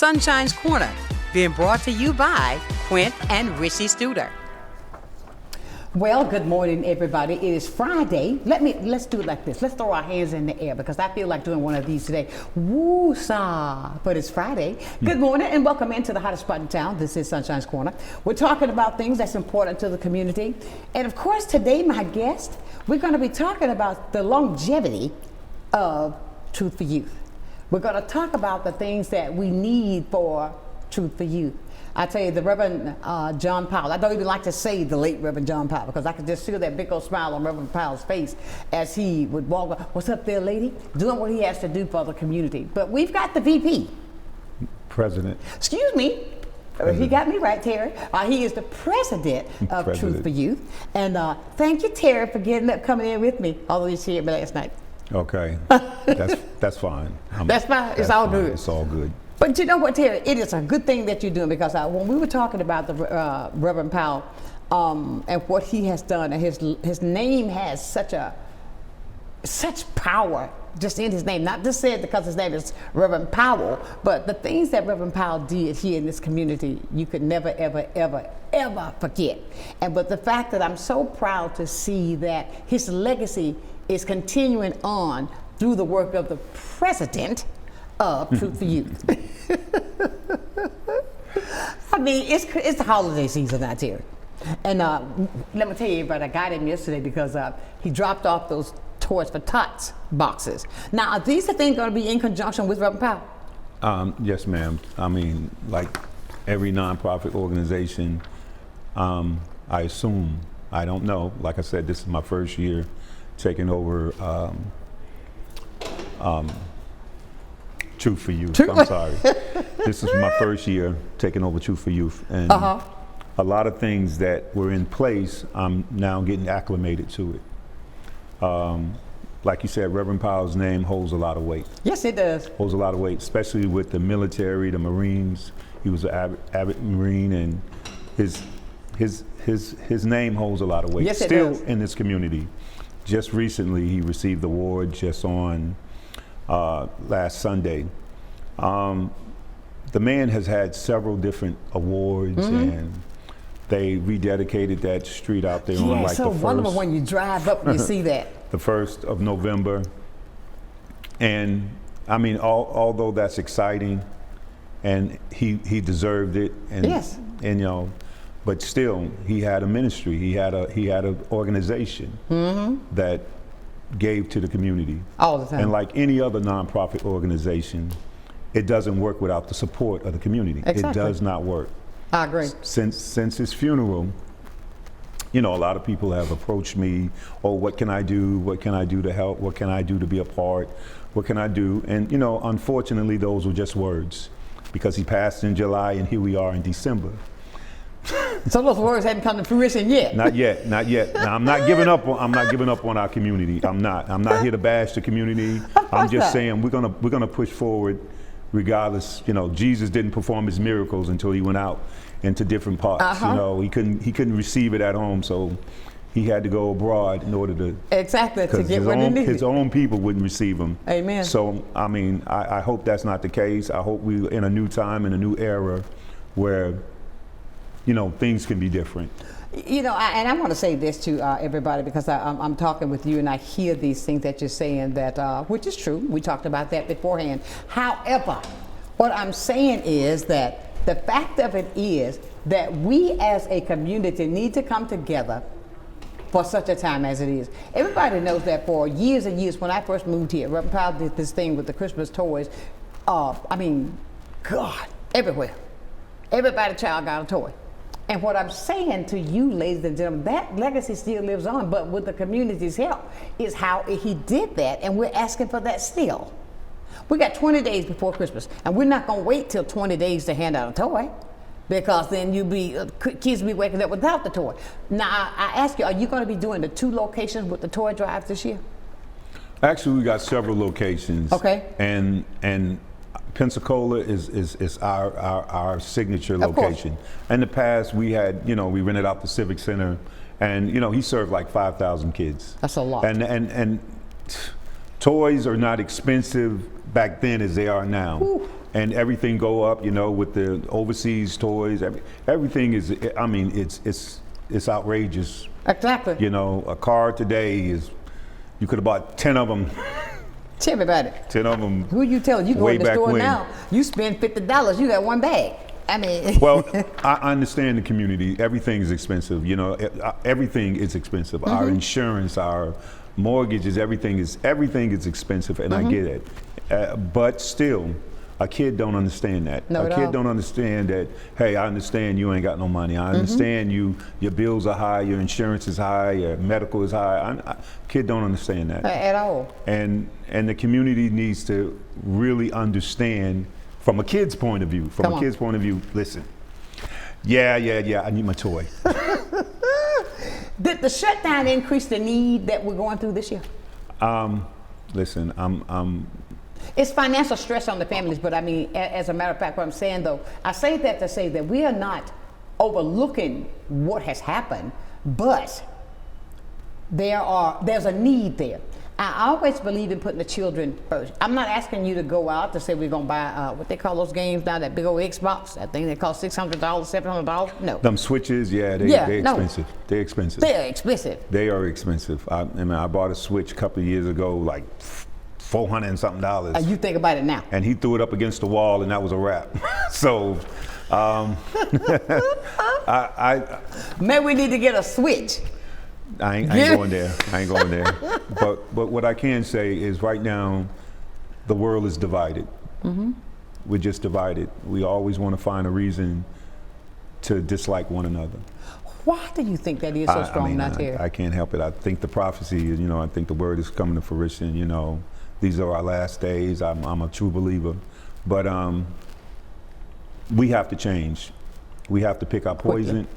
Sunshine's Corner, being brought to you by Quint and Richie Studer. Well, good morning, everybody. It is Friday. Let's do it like this. Let's throw our hands in the air because I feel like doing one of these today. Woo-saw. But it's Friday. Good morning and welcome into the hottest spot in town. This is Sunshine's Corner. We're talking about things that's important to the community. And of course, today, my guest, we're going to be talking about the longevity of Truth for Youth. We're going to talk about the things that we need for Truth for Youth. I tell you, the Reverend John Powell, I don't even like to say the late Reverend John Powell because I could just see that big old smile on Reverend Powell's face as he would walk, what's up there, lady? Doing what he has to do for the community. But we've got the VP. President. Excuse me. He got me right, Terry. He is the president of Truth for Youth. And thank you, Terry, for coming in with me, although you see me last night. Okay. That's fine. That's fine. It's all good. It's all good. But you know what, Terry? It is a good thing that you're doing because when we were talking about the Reverend Powell and what he has done, and his name has such power just in his name. Not just said because his name is Reverend Powell, but the things that Reverend Powell did here in this community, you could never, ever, ever, ever forget. But the fact that I'm so proud to see that his legacy is continuing on through the work of the president of Truth for Youth. I mean, it's the holiday season out here. And let me tell you, everybody, I got him yesterday because he dropped off those Toys for Tots boxes. Now, are these the things going to be in conjunction with Reverend Powell? Yes, ma'am. I mean, like every nonprofit organization, I assume, I don't know. Like I said, this is my first year taking over Truth for Youth. I'm sorry. This is my first year taking over Truth for Youth. And a lot of things that were in place, I'm now getting acclimated to it. Like you said, Reverend Powell's name holds a lot of weight. Yes, it does. Holds a lot of weight, especially with the military, the Marines. He was an avid Marine, and his name holds a lot of weight. Yes, it Still does. In this community. Just recently, he received the award just on last Sunday. The man has had several different awards, and they rededicated that street out there on like so the first. wonderful when you drive up and you see that. The 1st of November. And I mean, although that's exciting, and he deserved it, and Yes. and you know, but still he had a ministry. He had an organization that gave to the community All the time. And like any other nonprofit organization, it doesn't work without the support of the community. Exactly. It does not work. I agree. Since his funeral, you know, a lot of people have approached me, oh, what can I do? What can I do to help? What can I do to be a part? What can I do? And, you know, unfortunately, those were just words because he passed in July and here we are in December. Some of those words haven't come to fruition yet. Not yet. Now, I'm not giving up on our community. I'm not here to bash the community. I'm just saying we're gonna push forward regardless. You know, Jesus didn't perform his miracles until he went out into different parts. You know, he couldn't receive it at home, so he had to go abroad in order to To get what he needed. his own people wouldn't receive him. Amen. So I mean, I hope that's not the case. I hope we're in a new time, in a new era, where, you know, things can be different. You know, and I want to say this to everybody because I'm talking with you and I hear these things that you're saying that, which is true. We talked about that beforehand. However, what I'm saying is that the fact of it is that we as a community need to come together for such a time as it is. Everybody knows that for years and years, when I first moved here, Reverend Powell did this thing with the Christmas toys. I mean, God, everywhere. Everybody's child got a toy. And what I'm saying to you, ladies and gentlemen, that legacy still lives on, but with the community's help is how he did that, and we're asking for that still. We got 20 days before Christmas, and we're not gonna wait till 20 days to hand out a toy, because then kids will be waking up without the toy. Now, I ask you, are you gonna be doing the 2 locations with the toy drives this year? Actually, we got several locations. Okay. And Pensacola is our signature Of course. location. In the past, we had, you know, we rented out the Civic Center, and you know, he served like 5,000 kids. That's a lot. And toys are not expensive back then as they are now. Ooh. And everything go up, you know, with the overseas toys. Everything is, I mean, it's outrageous. Exactly. You know, a car today is, you could have bought 10 of them. Tell me about it. 10 of them. Who you telling? You go way in the back store when. now, you spend $50, you got one bag. I mean. Well, I understand the community. Everything is expensive. You know, everything is expensive. Our insurance, our mortgages, everything is expensive, and I get it. But still, a kid don't understand that. No, a kid don't understand that, hey, I understand you ain't got no money. I understand your bills are high, your insurance is high, your medical is high. Kid don't understand that. At all. And the community needs to really understand from a kid's point of view. From a kid's point of view, listen, yeah, I need my toy. Did the shutdown increase the need that we're going through this year? Listen, It's financial stress on the families, but I mean, as a matter of fact, what I'm saying though, I say that to say that we are not overlooking what has happened, but there's a need there. I always believe in putting the children first. I'm not asking you to go out to say we're gonna buy what they call those games now, that big old Xbox, that thing that costs $600, $700. No. Them switches, they're expensive. They're expensive. They're expensive. They are expensive. I mean, I bought a Switch a couple of years ago, like $400 and something. You think about it now. And he threw it up against the wall, and that was a wrap. So, Maybe we need to get a Switch. I ain't going there. I ain't going there. But what I can say is right now, the world is divided. We're just divided. We always want to find a reason to dislike one another. Why do you think that is so strong out there? I can't help it. I think the prophecy is, I think the word is coming to fruition. These are our last days. I'm a true believer. But we have to change. We have to pick our poison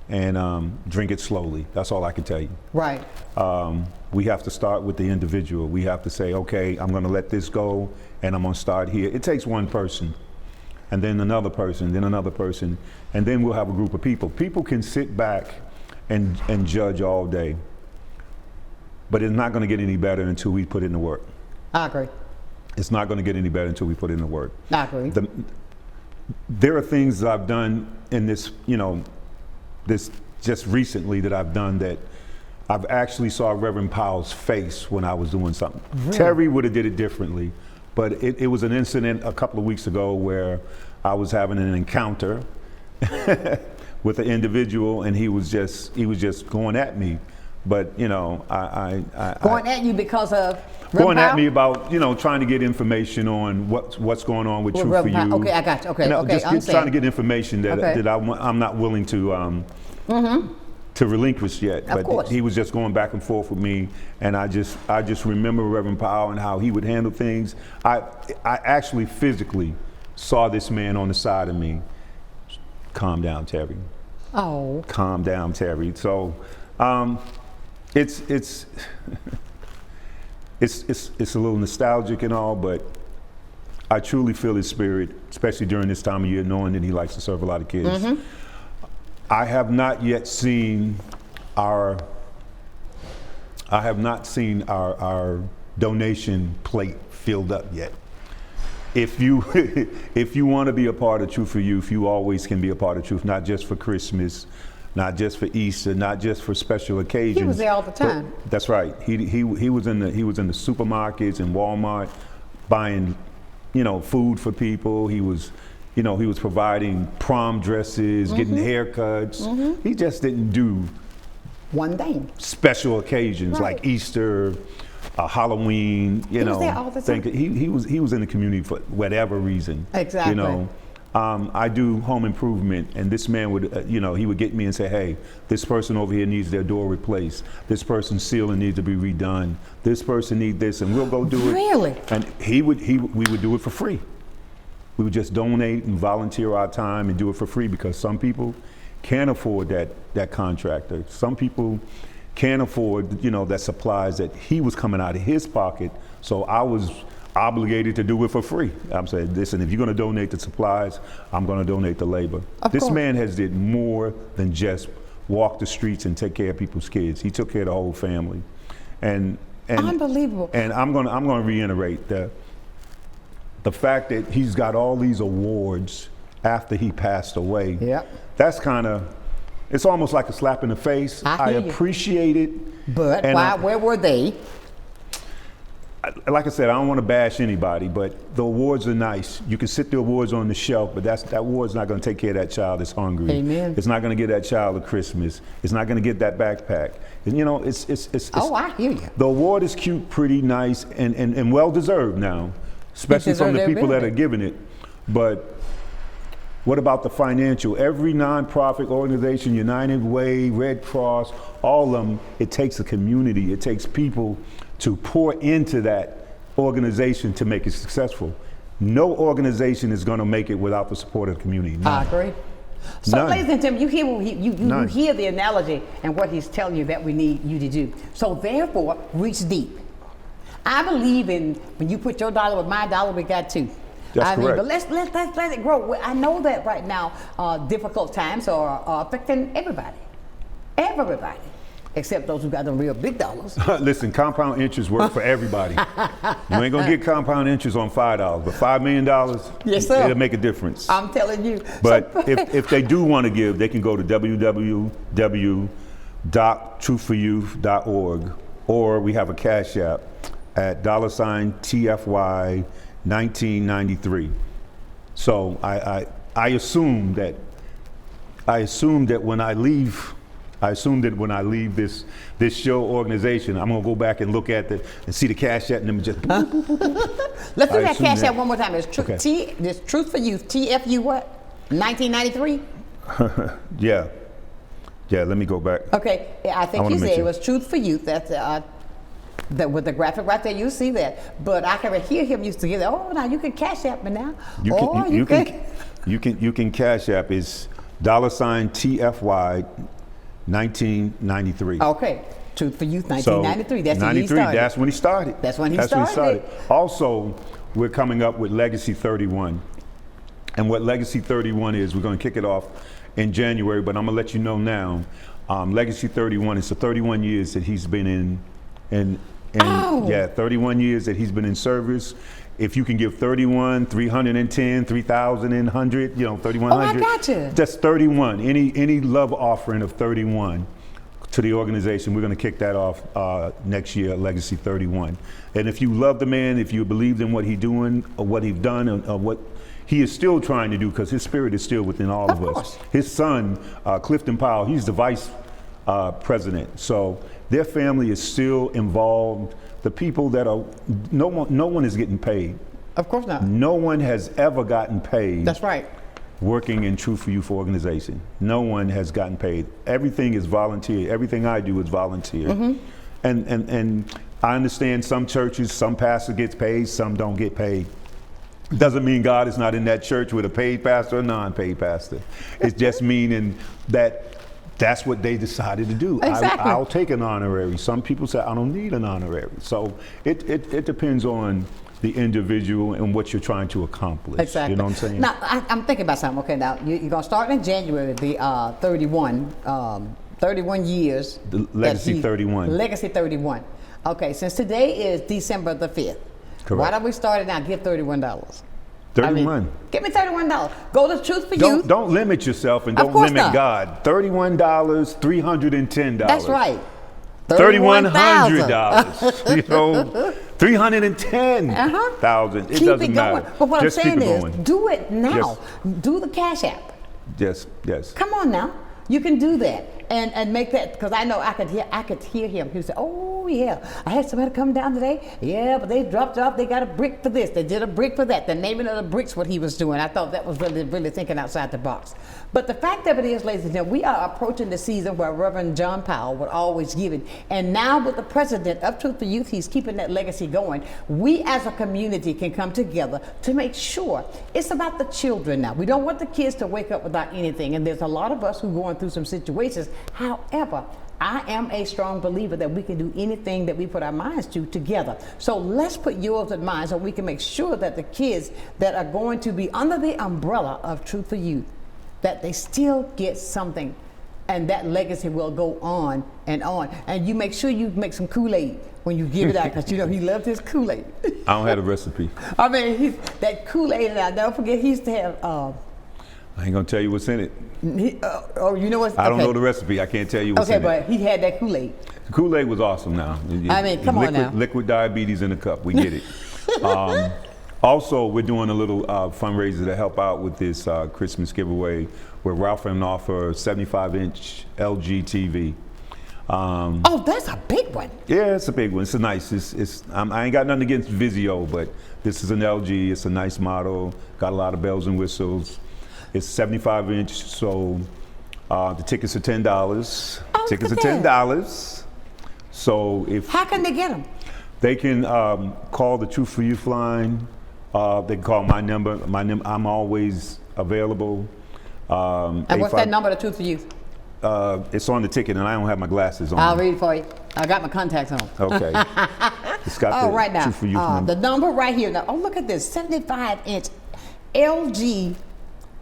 and drink it slowly. That's all I can tell you. Right. We have to start with the individual. We have to say, okay, I'm going to let this go, and I'm going to start here. It takes one person, and then another person, then another person, and then we'll have a group of people. People can sit back and judge all day, but it's not going to get any better until we put in the work. I agree. It's not going to get any better until we put in the work. I agree. There are things that I've done in this, this just recently that I've done that I've actually saw Reverend Powell's face when I was doing something. Really? Terry would have did it differently, but it was an incident a couple of weeks ago where I was having an encounter with an individual, and he was just going at me. But going at you because of going at me about trying to get information on what's going on with Truth for You. Okay, I got you. Okay, just trying to get information that I'm not willing to relinquish yet. Of course. He was just going back and forth with me, and I just remember Reverend Powell and how he would handle things. I actually physically saw this man on the side of me. Calm down, Terry. Oh. Calm down, Terry. So. It's a little nostalgic and all, but I truly feel his spirit, especially during this time of year, knowing that he likes to serve a lot of kids. I have not yet seen our donation plate filled up yet. If you want to be a part of Truth for Youth, you always can be a part of Truth, not just for Christmas, not just for Easter, not just for special occasions. He was there all the time. That's right. He was in the supermarkets and Walmart buying, food for people. He was providing prom dresses, getting haircuts. He just didn't do one thing. Special occasions like Easter, Halloween. He was there all the time. He was in the community for whatever reason. Exactly. I do home improvement, and this man would, he would get me and say, hey, this person over here needs their door replaced. This person's ceiling needs to be redone. This person needs this, and we'll go do it. Really? And we would do it for free. We would just donate and volunteer our time and do it for free, because some people can't afford that contractor. Some people can't afford, that supplies that he was coming out of his pocket. So I was obligated to do it for free. I'm saying, listen, if you're going to donate the supplies, I'm going to donate the labor. This man has did more than just walk the streets and take care of people's kids. He took care of the whole family. And Unbelievable. And I'm gonna reiterate the fact that he's got all these awards after he passed away. Yep. That's kind of, it's almost like a slap in the face. I hear you. appreciate it. But where were they? Like I said, I don't want to bash anybody, but the awards are nice. You can sit the awards on the shelf, but that award's not going to take care of that child that's hungry. Amen. It's not going to get that child a Christmas. It's not going to get that backpack. And you know, it's Oh, I hear you. the award is cute, pretty nice, and well deserved now, especially from the people that are giving it. But what about the financial? Every nonprofit organization, United Way, Red Cross, all of them, it takes a community. It takes people to pour into that organization to make it successful. No organization is going to make it without the support of the community. None. I agree. So, None. ladies and gentlemen, you hear you None. hear the analogy and what he's telling you that we need you to do. So, therefore, reach deep. I believe in when you put your dollar with my dollar, we got two. That's correct. But let's let it grow. I know that right now, difficult times are affecting everybody, except those who got the real big dollars. Listen, compound interest work for everybody. You ain't gonna get compound interest on $5, but $5 million, Yes, sir. it'll make a difference. I'm telling you. But So- if they do want to give, they can go to www.truthforyouth.org, or we have a Cash App at $TFY 1993. So I assume that when I leave this show organization, I'm gonna go back and look at and see the Cash App and then just. Let's do that assume Cash that- App one more time. It's Okay. this Truth for Youth, TFU what? 1993? Yeah, let me go back. Okay, I think wanna you make said it sure. was Truth for Youth. That's with the graphic right there, you see that. But I can hear him used to get that. Oh, now you can Cash App me now. You Or can you can Cash App is $TFY 1993. Okay, Truth for Youth, 1993. That's when he 93. started. That's when he started. That's when he started. Also, we're coming up with Legacy 31, and what Legacy 31 is, we're going to kick it off in January. But I'm going to let you know now. Legacy 31 is the 31 years that he's been in 31 years that he's been in service. If you can give 31, 310, 3,100, 3,100. Oh, I gotcha. That's 31. Any love offering of 31 to the organization, we're going to kick that off next year, Legacy 31. And if you love the man, if you believed in what he's doing, or what he's done, or what he is still trying to do, because his spirit is still within all of us. His son, Clifton Powell, he's the vice president. So their family is still involved. The people that are, no one is getting paid. Of course not. No one has ever gotten paid. That's right. Working in Truth for Youth organization. No one has gotten paid. Everything is volunteer. Everything I do is volunteer. Mm-hmm. And I understand some churches, some pastor gets paid, some don't get paid. Doesn't mean God is not in that church with a paid pastor or non-paid pastor. It's just meaning that's what they decided to do. Exactly. I'll take an honorary. Some people say I don't need an honorary. So it depends on the individual and what you're trying to accomplish. Exactly. You know what I'm saying? Now, I'm thinking about something. Okay, now you're going to start in January, the 31 years. The Legacy 31. Legacy 31. Okay, since today is December the 5th. Correct. Why don't we start it now? Give $31. 31. Give me $31. Go to Truth for Youth. Don't limit yourself and Of don't course limit not. God. $31, $310. That's right. $3,100. You know, 310,000. It Keep doesn't it going. matter. But what Just I'm keep saying it is, going. do it now. Do the Cash App. Yes. Come on now. You can do that and make that, because I know I could hear him. He would say, oh yeah, I had somebody come down today. Yeah, but they dropped off. They got a brick for this. They did a brick for that. The naming of the bricks, what he was doing. I thought that was really thinking outside the box. But the fact of it is, ladies and gentlemen, we are approaching the season where Reverend John Powell would always give it. And now with the president of Truth for Youth, he's keeping that legacy going. We as a community can come together to make sure it's about the children now. We don't want the kids to wake up without anything. And there's a lot of us who are going through some situations. However, I am a strong believer that we can do anything that we put our minds to together. So let's put yours in mind so we can make sure that the kids that are going to be under the umbrella of Truth for Youth, that they still get something and that legacy will go on and on. And you make sure you make some Kool-Aid when you give it out, because you know he loved his Kool-Aid. I don't have a recipe. I mean, that Kool-Aid, and I don't forget he used to have. I ain't gonna tell you what's in it. You know what? I don't know the recipe. I can't tell you what's in it. Okay, but he had that Kool-Aid. The Kool-Aid was awesome. Now, I mean, come on now. Liquid diabetes in a cup. We get it. Also, we're doing a little fundraiser to help out with this Christmas giveaway. We're raffling off a 75-inch LG TV. Oh, that's a big one. Yeah, it's a big one. It's a nice. I ain't got nothing against Vizio, but this is an LG. It's a nice model. Got a lot of bells and whistles. It's 75-inch, so the tickets are $10. Oh, Tickets are look at $10. So how can they get them? They can call the Truth for Youth line. They can call my number. I'm always available. And what's that number, the Truth for Youth? It's on the ticket, and I don't have my glasses on. I'll read it for you. I got my contacts on. Okay. It's got the right now, Truth for Youth number. the number right here. Now, look at this, 75-inch LG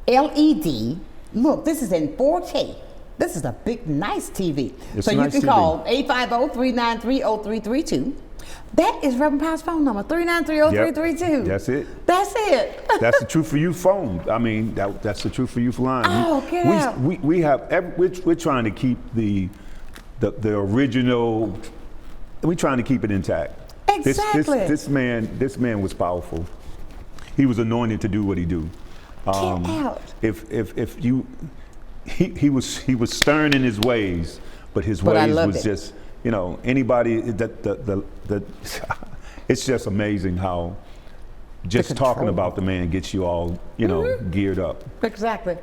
LED. Look, this is in 4K. This is a big, nice TV. So you can call 850-393-0332. That is Reverend Powell's phone number, 393-0332. Yep, that's it. That's it. That's the Truth for Youth phone. I mean, that's the Truth for Youth line. Oh, get out. We're trying to keep the original. We're trying to keep it intact. Exactly. This man was powerful. He was anointed to do what he do. Get out. If you, he was stern in his ways, but his ways was just, you know, anybody that it's just amazing how just talking about the man gets you all, you know, geared up. Exactly.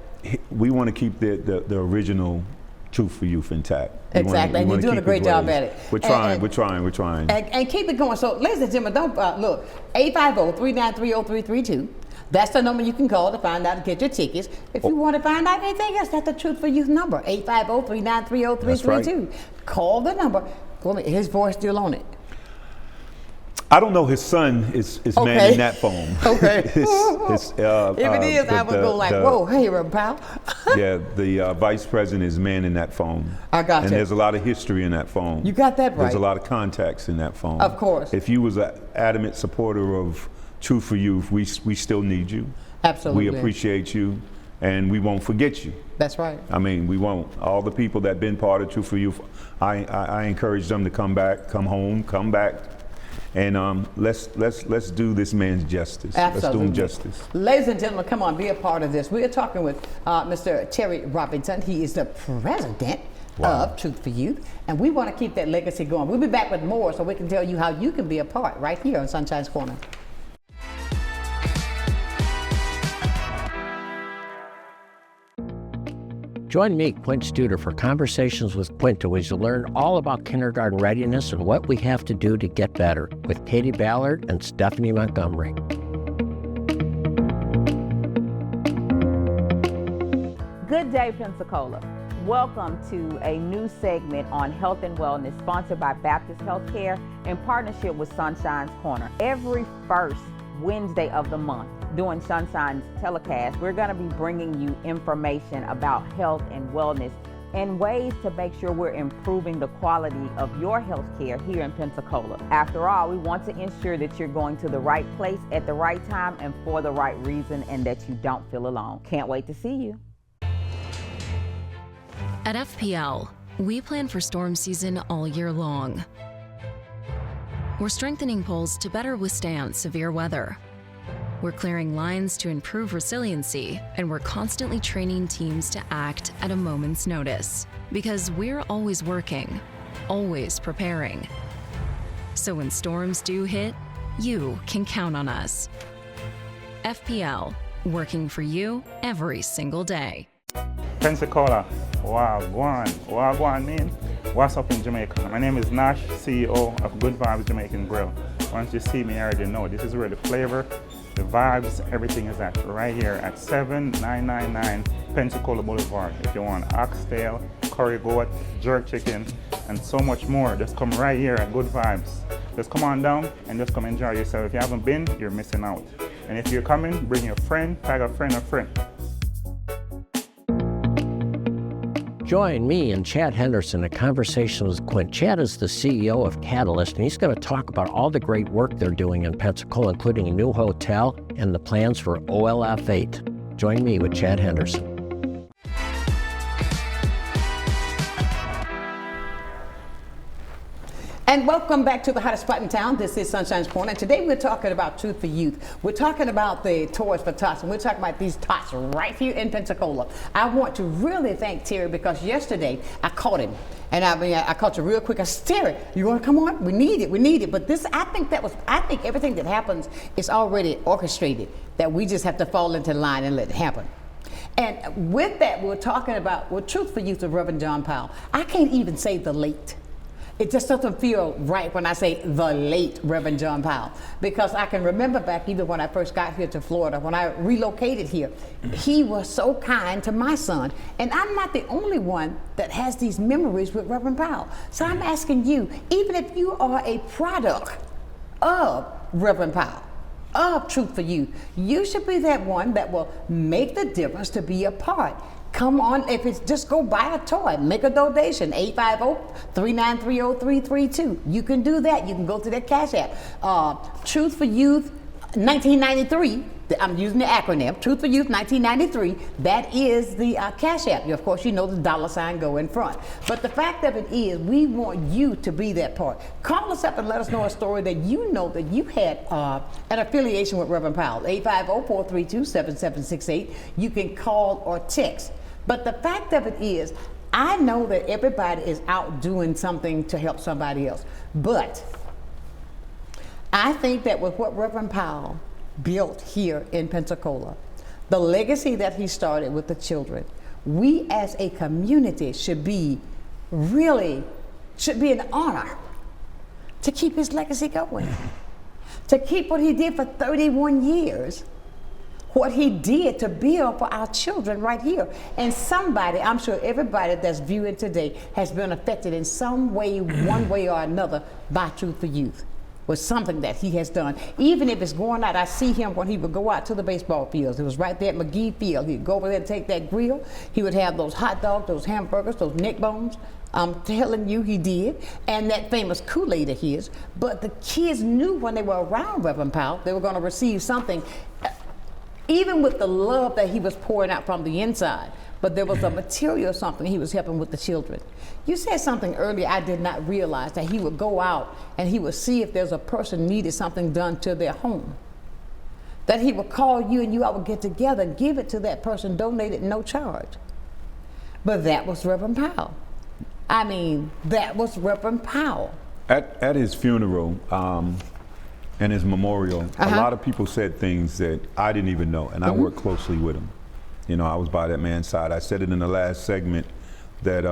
We want to keep the original Truth for Youth intact. Exactly, and you're doing a great job at it. We're trying. And keep it going. So, ladies and gentlemen, don't look, 850-393-0332. That's the number you can call to find out, to get your tickets. If you want to find out anything else, that's the Truth for Youth number, 850-393-0332. That's right. Call the number. His voice still on it. I don't know. His son is manning that phone. Okay. If it is, I would go like, whoa, hey, Reverend Powell. Yeah, the vice president is manning that phone. I got you. And there's a lot of history in that phone. You got that right. There's a lot of contacts in that phone. Of course. If you was an adamant supporter of Truth for Youth, we still need you. Absolutely. We appreciate you, and we won't forget you. That's right. I mean, we won't. All the people that been part of Truth for Youth, I encourage them to come back, come home, come back, and let's do this man's justice. Absolutely. Let's do him justice. Ladies and gentlemen, come on, be a part of this. We are talking with Mr. Terry Robinson. He is the president of Truth for Youth, and we want to keep that legacy going. We'll be back with more so we can tell you how you can be a part right here on Sunshine's Corner. Join me, Quint Studer, for Conversations with Quint, as you learn all about kindergarten readiness and what we have to do to get better, with Katie Ballard and Stephanie Montgomery. Good day, Pensacola. Welcome to a new segment on health and wellness sponsored by Baptist Healthcare in partnership with Sunshine's Corner. Every first Wednesday of the month during Sunshine's telecast, we're going to be bringing you information about health and wellness and ways to make sure we're improving the quality of your health care here in Pensacola. After all, we want to ensure that you're going to the right place at the right time and for the right reason, and that you don't feel alone. Can't wait to see you. At FPL, we plan for storm season all year long. We're strengthening poles to better withstand severe weather. We're clearing lines to improve resiliency, and we're constantly training teams to act at a moment's notice. Because we're always working, always preparing. So when storms do hit, you can count on us. FPL, working for you every single day. Pensacola, Wagwan mean? What's up in Jamaica? My name is Nash, CEO of Good Vibes Jamaican Grill. Once you see me, you already know this is where the flavor, the vibes, everything is at. Right here at 7999 Pensacola Boulevard. If you want oxtail, curry goat, jerk chicken, and so much more, just come right here at Good Vibes. Just come on down and just come enjoy yourself. If you haven't been, you're missing out. And if you're coming, bring your friend, tag a friend or friend. Join me and Chad Henderson in Conversation with Quint. Chad is the CEO of Catalyst, and he's going to talk about all the great work they're doing in Pensacola, including a new hotel and the plans for OLF 8. Join me with Chad Henderson. And welcome back to the hottest spot in town. This is Sonshine's Corner. And today we're talking about Truth for Youth. We're talking about the Toys for Tots, and we're talking about these tots right here in Pensacola. I want to really thank Terry because yesterday I caught him. And I caught you real quick. I said, Terry, you want to come on? We need it. But this, I think everything that happens is already orchestrated, that we just have to fall into line and let it happen. And with that, we're talking about, Truth for Youth of Reverend John Powell. I can't even say the late. It just doesn't feel right when I say the late Reverend John Powell, because I can remember back even when I first got here to Florida, when I relocated here, he was so kind to my son. And I'm not the only one that has these memories with Reverend Powell. So I'm asking you, even if you are a product of Reverend Powell, of Truth for You, you should be that one that will make the difference to be a part. Come on, if it's just go buy a toy, make a donation, 850-393-0332. You can do that. You can go to their Cash App. Truth for Youth 1993, I'm using the acronym, Truth for Youth 1993, that is the Cash App. Of course, you know the $ go in front. But the fact of it is, we want you to be that part. Call us up and let us know a story that you know that you had an affiliation with Reverend Powell, 850-432-7768. You can call or text. But the fact of it is, I know that everybody is out doing something to help somebody else. But I think that with what Reverend Powell built here in Pensacola, the legacy that he started with the children, we as a community should be an honor to keep his legacy going, to keep what he did for 31 years. What he did to build for our children right here. And somebody, I'm sure everybody that's viewing today has been affected in some way, one way or another, by Truth for Youth. Was something that he has done. Even if it's going out, I see him when he would go out to the baseball fields. It was right there at McGee Field. He'd go over there and take that grill. He would have those hot dogs, those hamburgers, those neck bones. I'm telling you, he did. And that famous Kool-Aid of his. But the kids knew when they were around Reverend Powell, they were going to receive something. Even with the love that he was pouring out from the inside, but there was a material something he was helping with the children. You said something earlier I did not realize, that he would go out and he would see if there's a person needed something done to their home. That he would call you and you all would get together and give it to that person, donate it, no charge. But that was Reverend Powell. I mean, that was Reverend Powell. At his funeral, and his memorial, a lot of people said things that I didn't even know, and I worked closely with him. You know, I was by that man's side. I said it in the last segment that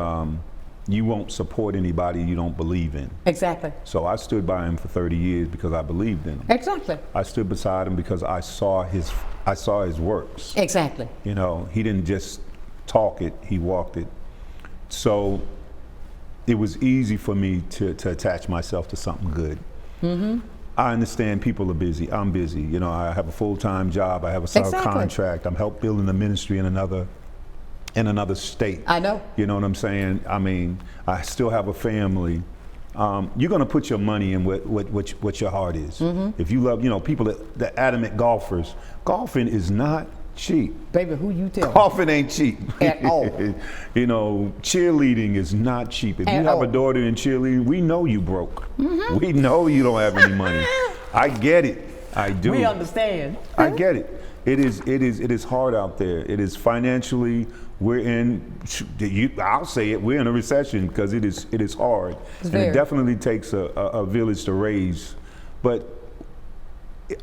you won't support anybody you don't believe in. Exactly. So I stood by him for 30 years because I believed in him. Exactly. I stood beside him because I saw his works. Exactly. You know, he didn't just talk it, he walked it. So it was easy for me to attach myself to something good. I understand people are busy. I'm busy. You know, I have a full-time job. I have a contract. I'm help building the ministry in another state. I know. You know what I'm saying? I mean, I still have a family. You're going to put your money in what your heart is. If you love, you know, people that adamant golfers, golfing is not cheap. Baby, who you tell? Golfing ain't cheap. At all. You know, cheerleading is not cheap. If you have a daughter in cheerleading, we know you broke. We know you don't have any money. I get it. I do. We understand. I get it. It is hard out there. It is financially, I'll say it, we're in a recession because it is hard. And it definitely takes a village to raise. But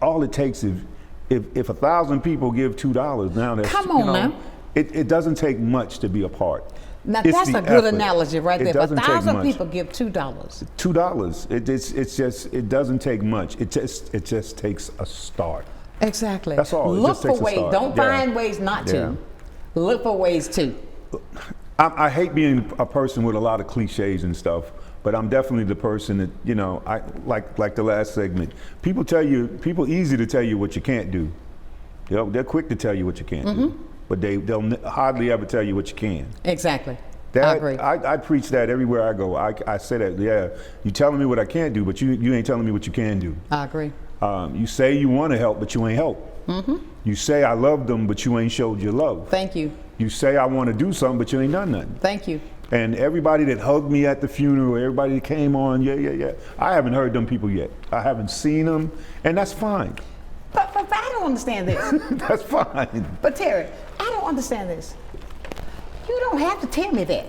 all it takes is, if 1,000 people give $2, now that's, come on now. It doesn't take much to be a part. Now that's a good analogy right there. If 1,000 people give $2. $2. It doesn't take much. It just takes a start. Exactly. That's all. Look for ways. Don't find ways not to. Yeah. Look for ways to. I hate being a person with a lot of cliches and stuff, but I'm definitely the person that, you know, I like the last segment. People easy to tell you what you can't do. They're quick to tell you what you can't do, but they'll hardly ever tell you what you can. Exactly. I agree. I preach that everywhere I go. I say that, yeah, you telling me what I can't do, but you ain't telling me what you can do. I agree. You say you want to help, but you ain't help. You say I love them, but you ain't showed your love. Thank you. You say I want to do something, but you ain't done nothing. Thank you. And everybody that hugged me at the funeral, everybody that came on, yeah. I haven't heard them people yet. I haven't seen them, and that's fine. But I don't understand this. That's fine. But Terry, I don't understand this. You don't have to tell me that.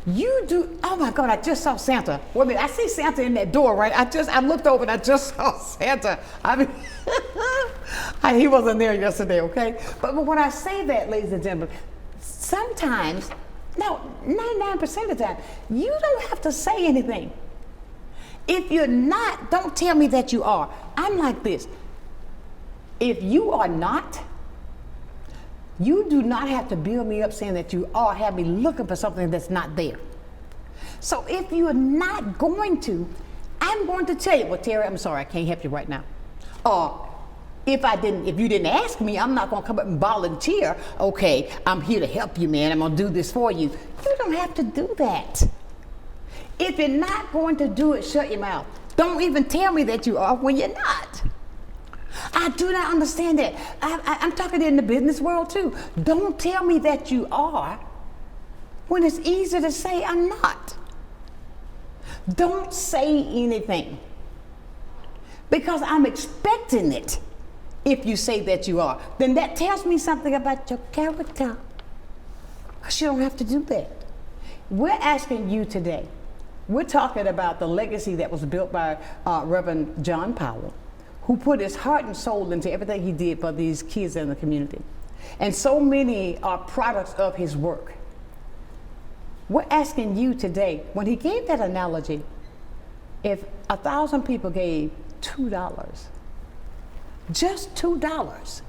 You do. Oh my God! I just saw Santa. Wait a minute. I see Santa in that door, right? I looked over and I just saw Santa. I mean, he wasn't there yesterday, okay? But when I say that, ladies and gentlemen, sometimes, no, 99% of the time, you don't have to say anything. If you're not, don't tell me that you are. I'm like this. If you are not, you do not have to build me up saying that you are, have me looking for something that's not there. So if you're not going to, I'm going to tell you, well, Terry, I'm sorry, I can't help you right now. Or if you didn't ask me, I'm not going to come up and volunteer. Okay, I'm here to help you, man. I'm going to do this for you. You don't have to do that. If you're not going to do it, shut your mouth. Don't even tell me that you are when you're not. I do not understand that. I'm talking in the business world too. Don't tell me that you are when it's easy to say I'm not. Don't say anything because I'm expecting it. If you say that you are, then that tells me something about your character, because you don't have to do that. We're asking you today. We're talking about the legacy that was built by Reverend John Powell, who put his heart and soul into everything he did for these kids in the community. And so many are products of his work. We're asking you today, when he gave that analogy, if 1,000 people gave $2, just $2,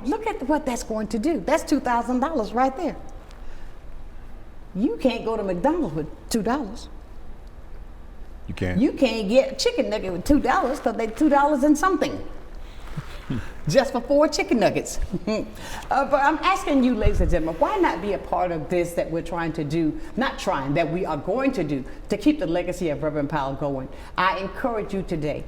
look at what that's going to do. That's $2,000 right there. You can't go to McDonald's with $2. You can't. You can't get a chicken nugget with $2 because they're $2 and something. Just for 4 chicken nuggets. But I'm asking you, ladies and gentlemen, why not be a part of this that we're trying to do, that we are going to do to keep the legacy of Reverend Powell going? I encourage you today.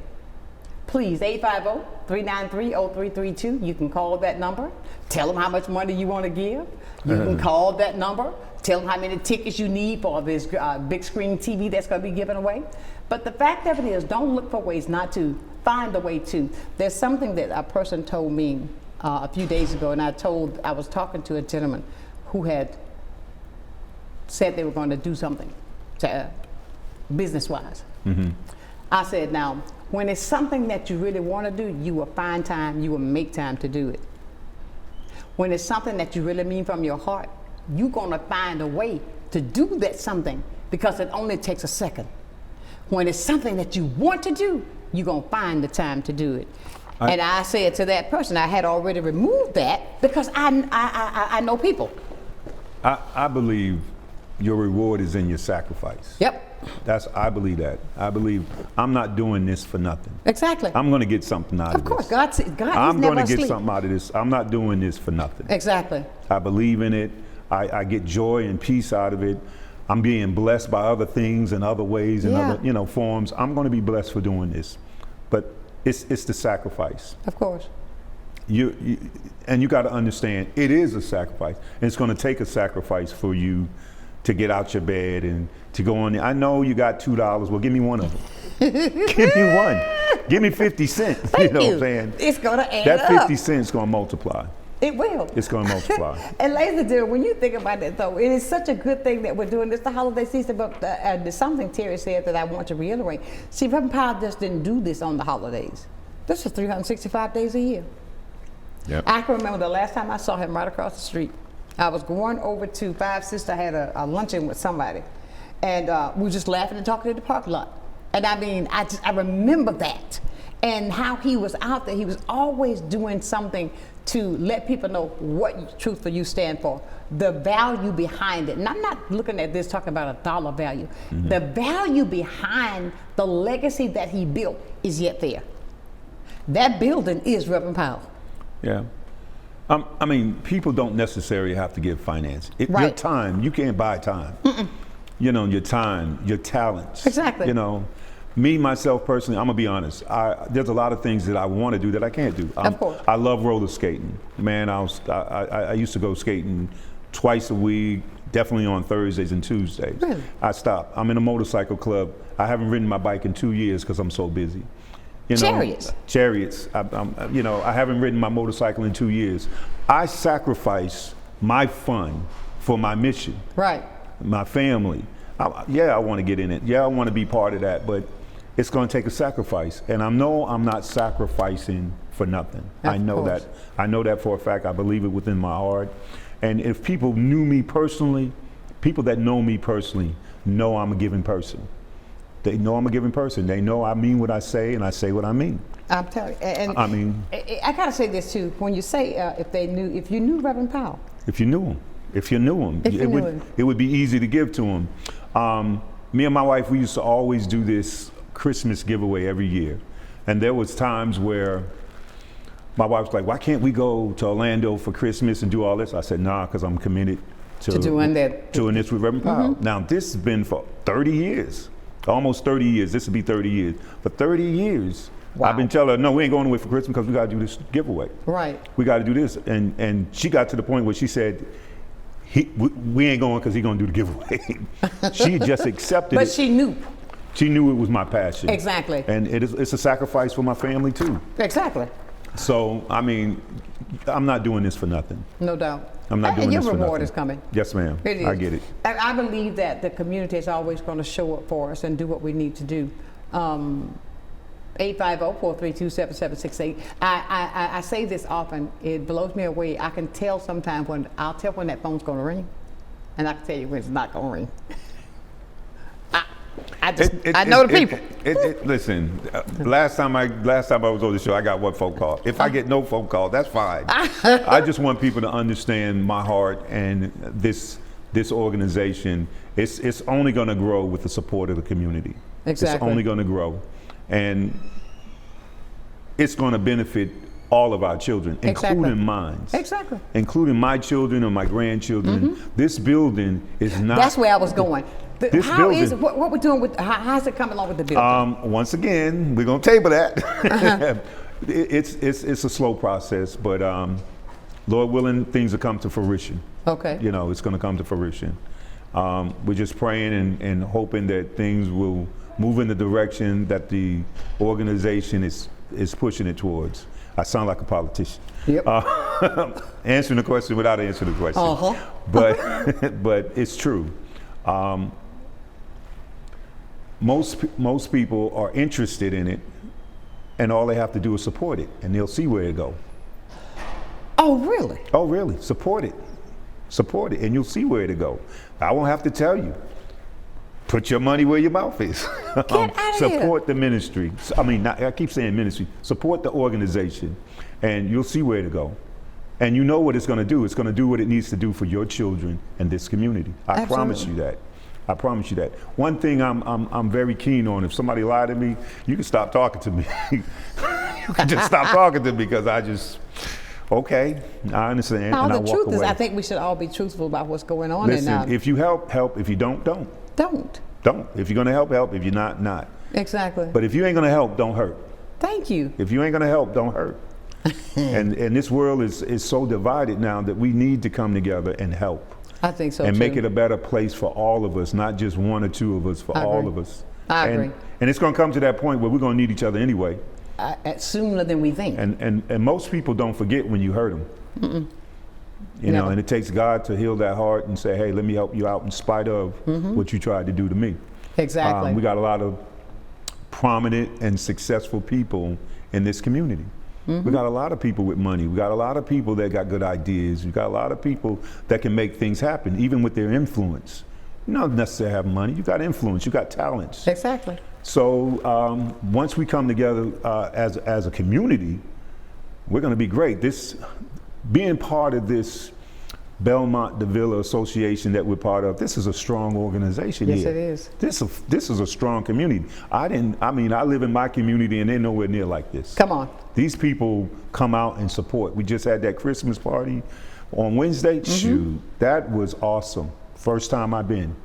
Please, 850-393-0332. You can call that number. Tell them how much money you want to give. You can call that number. Tell them how many tickets you need for this big screen TV that's going to be given away. But the fact of it is, don't look for ways not to. Find a way to. There's something that a person told me a few days ago, and I was talking to a gentleman who had said they were going to do something business-wise. Mm-hmm. I said, now, when it's something that you really want to do, you will find time, you will make time to do it. When it's something that you really mean from your heart, you're going to find a way to do that something, because it only takes a second. When it's something that you want to do, you're going to find the time to do it. And I said to that person, I had already removed that because I know people. I believe your reward is in your sacrifice. Yep. I believe that. I believe I'm not doing this for nothing. Exactly. I'm going to get something out of this. Of course, God I'm going to get something out of this. I'm not doing this for nothing. Exactly. I believe in it. I get joy and peace out of it. I'm being blessed by other things and other ways and other forms. I'm going to be blessed for doing this, but it's the sacrifice. Of course. You got to understand it is a sacrifice, and it's going to take a sacrifice for you to get out your bed and to go on there. I know you got $2. Well, give me one of them. Give me one. Give me 50 cents. Thank you know what I'm saying? It's going to add up. That 50 cents is going to multiply. It will. It's going to multiply. And ladies and gentlemen, when you think about it, though, it is such a good thing that we're doing this. The holiday season, but there's something Terry said that I want to reiterate. See, Reverend Powell just didn't do this on the holidays. This is 365 days a year. Yep. I can remember the last time I saw him right across the street. I was going over to Five Sisters. I had a luncheon with somebody, and we were just laughing and talking in the parking lot. And I mean, I remember that, and how he was out there. He was always doing something to let people know what Truth for You stand for, the value behind it. And I'm not looking at this talking about a dollar value. Mm-hmm. The value behind the legacy that he built is yet there. That building is Reverend Powell. Yeah. I mean, people don't necessarily have to give finance. Your Right. time, you can't buy time. You know, your time, your talents. Exactly. You know, me, myself personally, I'm gonna be honest. There's a lot of things that I want to do that I can't do. Of course. I love roller skating. Man, I used to go skating twice a week, definitely on Thursdays and Tuesdays. Really? I stopped. I'm in a motorcycle club. I haven't ridden my bike in 2 years because I'm so busy. You know, Chariots. Chariots. You know, I haven't ridden my motorcycle in 2 years. I sacrifice my fun for my mission, Right. my family. I want to get in it. Yeah, I want to be part of that, but it's going to take a sacrifice. And I know I'm not sacrificing for nothing. I know course. that. I know that for a fact. I believe it within my heart. And if people knew me personally, people that know me personally know I'm a giving person. They know I'm a giving person. They know I mean what I say, and I say what I mean. I'm telling you. And I mean, I gotta say this too. When you say if you knew Reverend Powell. if you knew him, If you knew him. it would be easy to give to him. Me and my wife, we used to always do this Christmas giveaway every year, and there was times where my wife was like, "Why can't we go to Orlando for Christmas and do all this?" I said, "Nah, because I'm committed to doing that. doing this with Reverend Powell." Now this has been for 30 years, almost 30 years. This will be 30 years. For 30 years, Wow. I've been telling her, "No, we ain't going away for Christmas because we got to do this giveaway. Right. We got to do this." And she got to the point where she said, we ain't going because he's going to do the giveaway. She just accepted But it. she knew. She knew it was my passion. Exactly. And it's a sacrifice for my family too. Exactly. So, I mean, I'm not doing this for nothing. No doubt. I'm not doing and your this for reward nothing. is coming. Yes, ma'am. It is. I get it. And I believe that the community is always going to show up for us and do what we need to do. 850-432-7768. I say this often. It blows me away. I can tell sometimes when that phone's going to ring, and I can tell you when it's not going to ring. I know the people. Listen, last time I was on the show, I got one phone call. If I get no phone call, that's fine. I just want people to understand my heart and this organization. It's only going to grow with the support of the community. Exactly. It's only going to grow, and it's going to benefit all of our children, Exactly. including mine. Exactly. Including my children and my grandchildren. This building is not. That's where I was going. This How is it? building- What we're doing with? How's it coming along with the building? Once again, we're gonna table that. It's a slow process, but Lord willing, things will come to fruition. Okay. You know, it's gonna come to fruition. We're just praying and hoping that things will move in the direction that the organization is pushing it towards. I sound like a politician. Yep. Answering the question without answering the question. Uh-huh. But it's true. Most people are interested in it, and all they have to do is support it, and they'll see where it go. Oh, really? Oh, really? Support it, and you'll see where it go. I won't have to tell you. Put your money where your mouth is. Get out of here. Support the ministry. I mean, I keep saying ministry. Support the organization, and you'll see where to go. And you know what it's going to do. It's going to do what it needs to do for your children and this community. I promise you that. I promise you that. One thing I'm very keen on, if somebody lied to me, you can stop talking to me. You can just stop talking to me because okay, I understand, No, and I the walk truth is, away. I think we should all be truthful about what's going on. Listen, and if you help, help. If you don't, don't. don't. Don't. If you're going to help, help. If you're not, not. Exactly. But if you ain't going to help, don't hurt. Thank you. If you ain't going to help, don't hurt. and this world is so divided now that we need to come together and help. I think so and too. make it a better place for all of us, not just one or two of us, for I all agree. of us. I and, agree. And it's going to come to that point where we're going to need each other anyway. Sooner than we think. And most people don't forget when you hurt them. You know, Never. and it takes God to heal that heart and say, hey, let me help you out in spite of what you tried to do to me. Exactly. We got a lot of prominent and successful people in this community. We got a lot of people with money. We got a lot of people that got good ideas. We got a lot of people that can make things happen, even with their influence. You don't necessarily have money. You got influence. You got talents. Exactly. So once we come together as a community, we're going to be great. Being part of this Belmont Davila Association that we're part of, this is a strong organization Yes, here. it is. This is a strong community. I live in my community and they're nowhere near like this. Come on. These people come out and support. We just had that Christmas party on Wednesday. Shoot, that was awesome. First time I've been.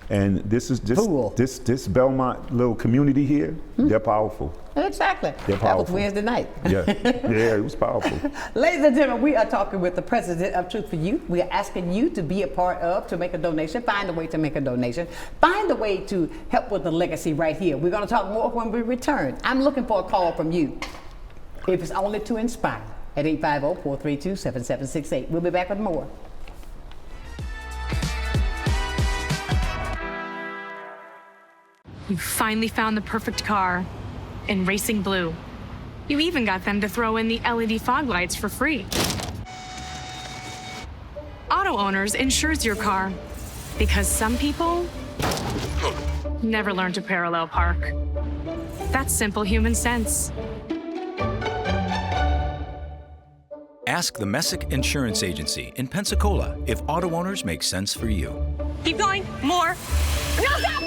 And this is Cool. this Belmont little community here, they're powerful. Exactly. They're That was powerful. Wednesday night. Yeah, yeah, it was powerful. Ladies and gentlemen, we are talking with the president of Truth for You. We are asking you to be a part of, to make a donation, find a way to make a donation, find a way to help with the legacy right here. We're going to talk more when we return. I'm looking for a call from you, if it's only to inspire, at 850-432-7768. We'll be back with more. You finally found the perfect car in racing blue. You even got them to throw in the LED fog lights for free. Auto Owners insures your car because some people never learn to parallel park. That's simple human sense. Ask the Messick Insurance Agency in Pensacola if auto owners make sense for you. Keep going, more. No, stop!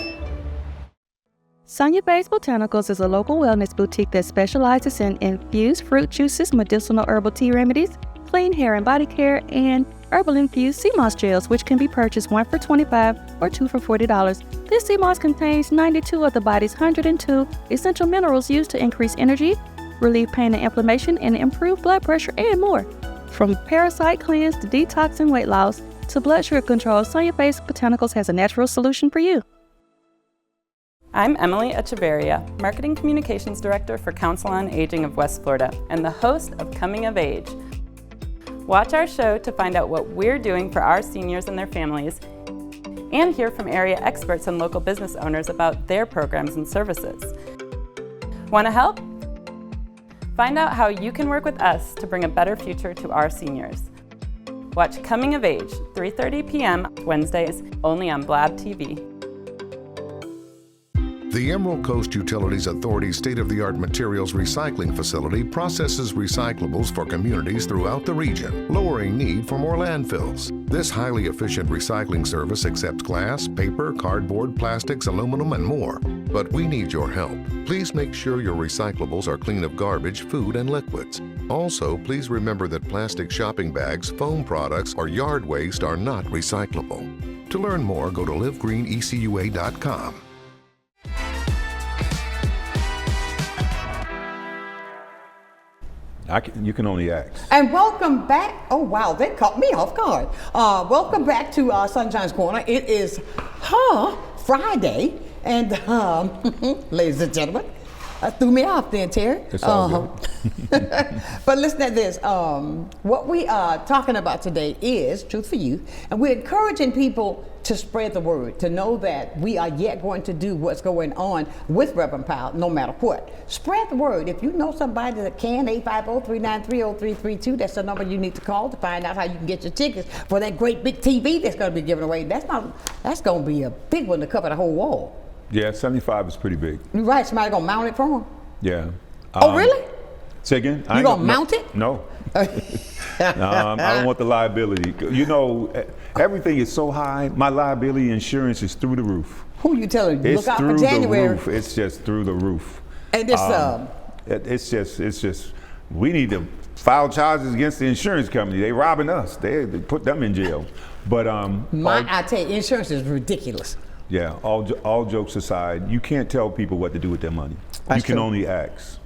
Sonia Bay's Botanicals is a local wellness boutique that specializes in infused fruit juices, medicinal herbal tea remedies, clean hair and body care, and herbal infused sea moss gels, which can be purchased 1 for $25 or 2 for $40. This sea moss contains 92 of the body's 102 essential minerals used to increase energy, relieve pain and inflammation, and improve blood pressure and more. From parasite cleanse to detox and weight loss to blood sugar control, Sonia Bay's Botanicals has a natural solution for you. I'm Emily Echeverria, Marketing Communications Director for Council on Aging of West Florida and the host of Coming of Age. Watch our show to find out what we're doing for our seniors and their families, and hear from area experts and local business owners about their programs and services. Want to help? Find out how you can work with us to bring a better future to our seniors. Watch Coming of Age, 3:30 p.m. Wednesdays, only on Blab TV. The Emerald Coast Utilities Authority's state-of-the-art materials recycling facility processes recyclables for communities throughout the region, lowering need for more landfills. This highly efficient recycling service accepts glass, paper, cardboard, plastics, aluminum, and more. But we need your help. Please make sure your recyclables are clean of garbage, food, and liquids. Also, please remember that plastic shopping bags, foam products, or yard waste are not recyclable. To learn more, go to livegreenecua.com. You can only ask. And welcome back. Oh, wow, that caught me off guard. Welcome back to Sunshine's Corner. It is Friday. And ladies and gentlemen, threw me off then, Terry. It's all good. But listen to this. What we are talking about today is Truth for You. And we're encouraging people to spread the word, to know that we are yet going to do what's going on with Reverend Powell, no matter what. Spread the word. If you know somebody that can, 850-393-0332, that's the number you need to call to find out how you can get your tickets for that great big TV that's going to be given away. That's going to be a big one to cover the whole wall. Yeah, 75 is pretty big. You're right. Somebody going to mount it for him? Yeah. Oh, really? Say again? You going to mount it? No. I don't want the liability. You know, everything is so high. My liability insurance is through the roof. Who you telling? It's Look out through for January. the roof. It's just through the roof. And this, it's just, we need to file charges against the insurance company. They robbing us. They put them in jail. But I tell you, insurance is ridiculous. Yeah, all jokes aside, you can't tell people what to do with their money. That's you can true. only ask.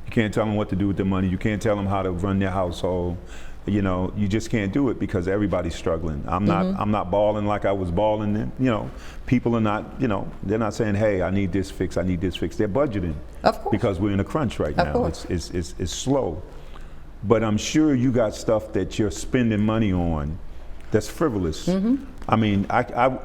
You can't tell them what to do with their money. You can't tell them how to run their household. You know, you just can't do it because everybody's struggling. I'm not balling like I was balling then. You know, people are not, you know, they're not saying, hey, I need this fixed, I need this fixed. They're budgeting. Of course. Because we're in a crunch right Of now. course. It's slow. But I'm sure you got stuff that you're spending money on that's frivolous. I mean,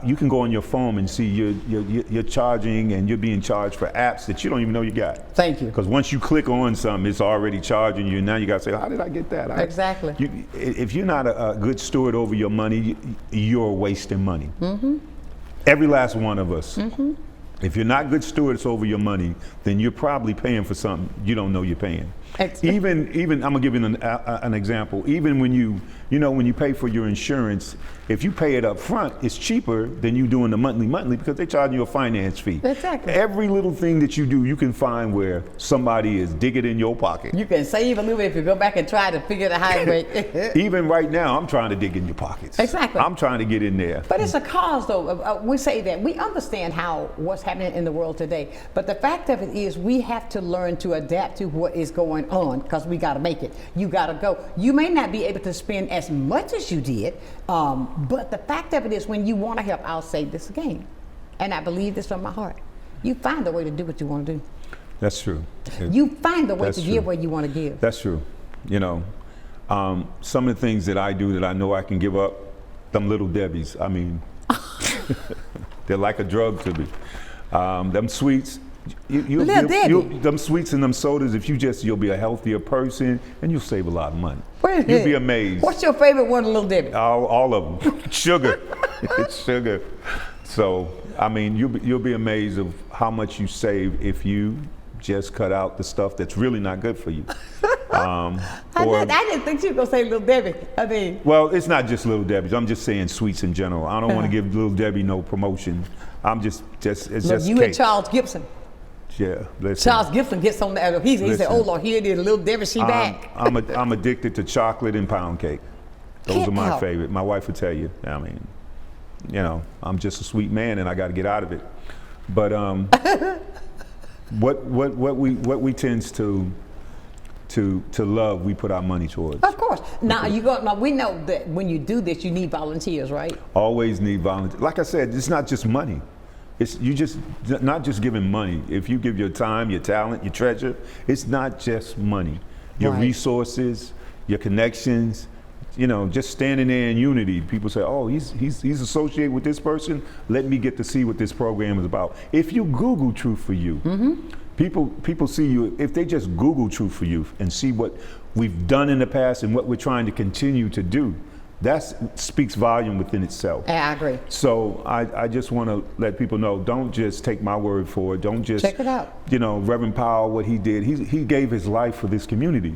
you can go on your phone and see you're charging and you're being charged for apps that you don't even know you got. Thank you. Because once you click on something, it's already charging you. Now you got to say, how did I get that? Exactly. If you're not a good steward over your money, you're wasting money. Every last one of us. If you're not good stewards over your money, then you're probably paying for something you don't know you're paying. Even I'm gonna give you an example. Even when you pay for your insurance, if you pay it up front, it's cheaper than you doing the monthly because they charge you a finance fee. Exactly. Every little thing that you do, you can find where somebody is digging in your pocket. You can save a little bit if you go back and try to figure the highway. Even right now, I'm trying to dig in your pockets. Exactly. I'm trying to get in there. But it's a cause, though. We say that. We understand what's happening in the world today. But the fact of it is we have to learn to adapt to what is going on because we got to make it. You got to go. You may not be able to spend as much as you did, but the fact of it is when you want to help, I'll say this again. And I believe this from my heart. You find a way to do what you want to do. That's true. You find a way to That's true. give what you want to give. That's true. Some of the things that I do that I know I can give up, them little Debbies, I mean, they're like a drug to me. Them sweets, them sweets and them sodas, you'll be a healthier person and you'll save a lot of money. You'll be amazed. What's your favorite one, Little Debbie? All of them. Sugar. It's sugar. So, I mean, you'll be amazed of how much you save if you just cut out the stuff that's really not good for you. I didn't think you were going to say Little Debbie. Well, it's not just Little Debbie's. I'm just saying sweets in general. I don't want to give Little Debbie no promotion. It's just you cake. and Charles Gibson. Yeah, listen. Charles Gibson gets on the he said, "Oh Lord, here it is, Little Debbie, she back." I'm addicted to chocolate and pound cake. Those are my favorite. My wife would tell you. I mean, I'm just a sweet man, and I got to get out of it. But what we tends to love, we put our money towards. Of course. Now we know that when you do this, you need volunteers, right? Always need volunteers. Like I said, it's not just money. It's not just giving money. If you give your time, your talent, your treasure, it's not just money. Your resources, your connections, just standing there in unity. People say, "Oh, he's associated with this person. Let me get to see what this program is about." If you Google Truth for You, people see you. If they just Google Truth for You and see what we've done in the past and what we're trying to continue to do, that speaks volume within itself. I agree. So I just want to let people know, don't just take my word for it. Don't just check it out. Reverend Powell, what he did, he gave his life for this community.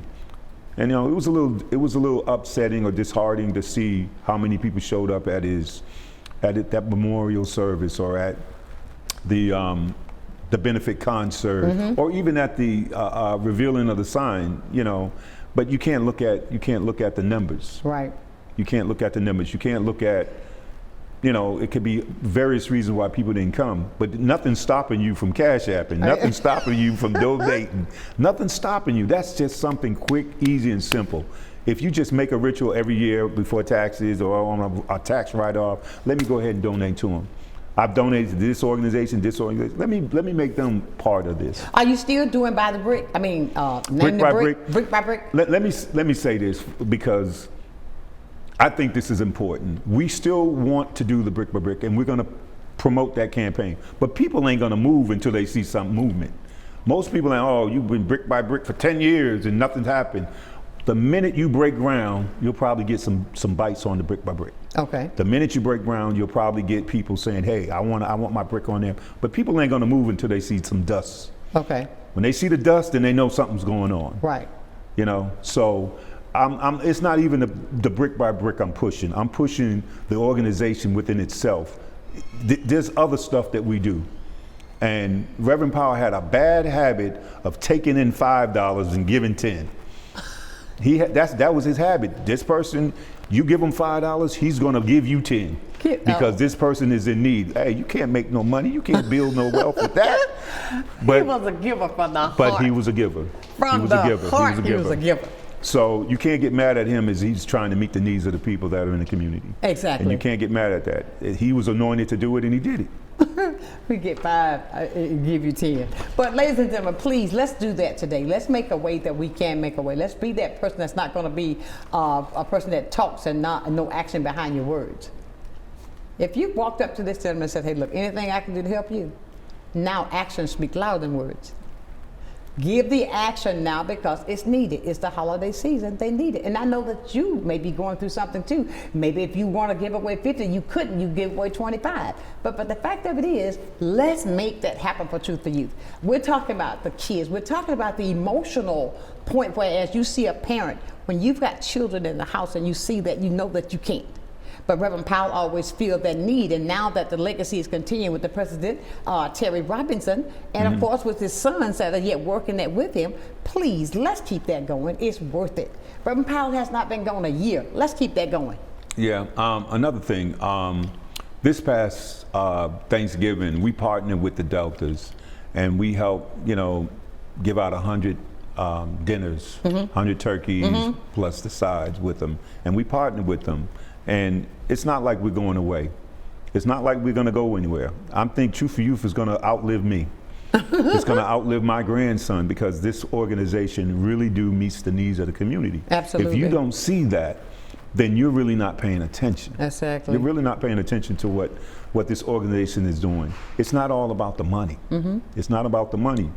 And it was a little upsetting or disheartening to see how many people showed up at that memorial service or at the benefit concert or even at the revealing of the sign, but you can't look at the numbers. Right. You can't look at the numbers. You can't look at, it could be various reasons why people didn't come, but nothing's stopping you from cash apping, nothing's stopping you from donating, nothing's stopping you. That's just something quick, easy, and simple. If you just make a ritual every year before taxes or on a tax write-off, let me go ahead and donate to them. I've donated to this organization. Let me make them part of this. Are you still doing by the brick? I mean, brick by brick. Brick by brick. Let me say this because I think this is important. We still want to do the brick by brick, and we're going to promote that campaign. But people ain't going to move until they see some movement. Most people are, "Oh, you've been brick by brick for 10 years and nothing's happened." The minute you break ground, you'll probably get some bites on the brick by brick. Okay. The minute you break ground, you'll probably get people saying, "Hey, I want my brick on there." But people ain't going to move until they see some dust. Okay. When they see the dust, then they know something's going on. Right. So it's not even the brick by brick I'm pushing. I'm pushing the organization within itself. There's other stuff that we do. And Reverend Powell had a bad habit of taking in $5 and giving 10. That was his habit. This person, you give him $5, he's gonna give you 10 because this person is in need. Hey, you can't make no money. You can't build no wealth with that. But he was a giver from the heart. But he was a giver. From the heart, he was a giver. So you can't get mad at him as he's trying to meet the needs of the people that are in the community. Exactly. And you can't get mad at that. He was anointed to do it, and he did it. We get 5, give you 10. But ladies and gentlemen, please, let's do that today. Let's make a way that we can make a way. Let's be that person that's not going to be a person that talks and no action behind your words. If you walked up to this gentleman and said, "Hey, look, anything I can do to help you?" Now actions speak louder than words. Give the action now because it's needed. It's the holiday season. They need it. And I know that you may be going through something too. Maybe if you want to give away 50, you couldn't. You give away 25. But the fact of it is, let's make that happen for Truth for Youth. We're talking about the kids. We're talking about the emotional point where as you see a parent, when you've got children in the house and you see that, you know that you can't. But Reverend Powell always feel that need, and now that the legacy is continuing with the president, Terry Robinson, and of course with his sons that are yet working that with him, please, let's keep that going. It's worth it. Reverend Powell has not been gone a year. Let's keep that going. Yeah, another thing, this past Thanksgiving, we partnered with the Deltas, and we helped, give out 100 dinners, 100 turkeys, plus the sides with them, and we partnered with them. And it's not like we're going away. It's not like we're going to go anywhere. I think Truth for Youth is going to outlive me. It's going to outlive my grandson because this organization really meets the needs of the community. Absolutely. If you don't see that, then you're really not paying attention. Exactly. You're really not paying attention to what this organization is doing. It's not all about the money. It's not about the money.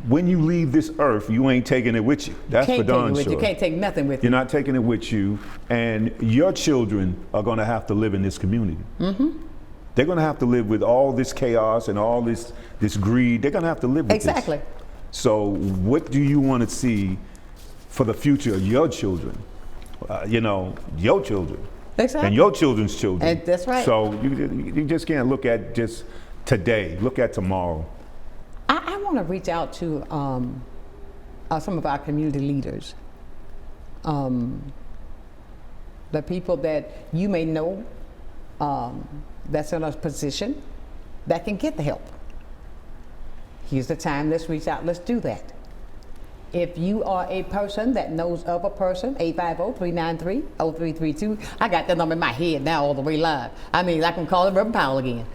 When you leave this earth, you ain't taking it with you. That's for darn sure. You can't take nothing with you. You're not taking it with you, and your children are going to have to live in this community. They're going to have to live with all this chaos and all this greed. They're going to have to live with exactly. this. So what do you want to see for the future of your children? Your children. Exactly. And your children's children. And that's right. So you just can't look at just today. Look at tomorrow. I want to reach out to some of our community leaders, the people that you may know that's in a position that can get the help. Here's the time, let's reach out, let's do that. If you are a person that knows of a person, 850-393-0332. I got that number in my head now all the way live. I mean, I can call it Reverend Powell again.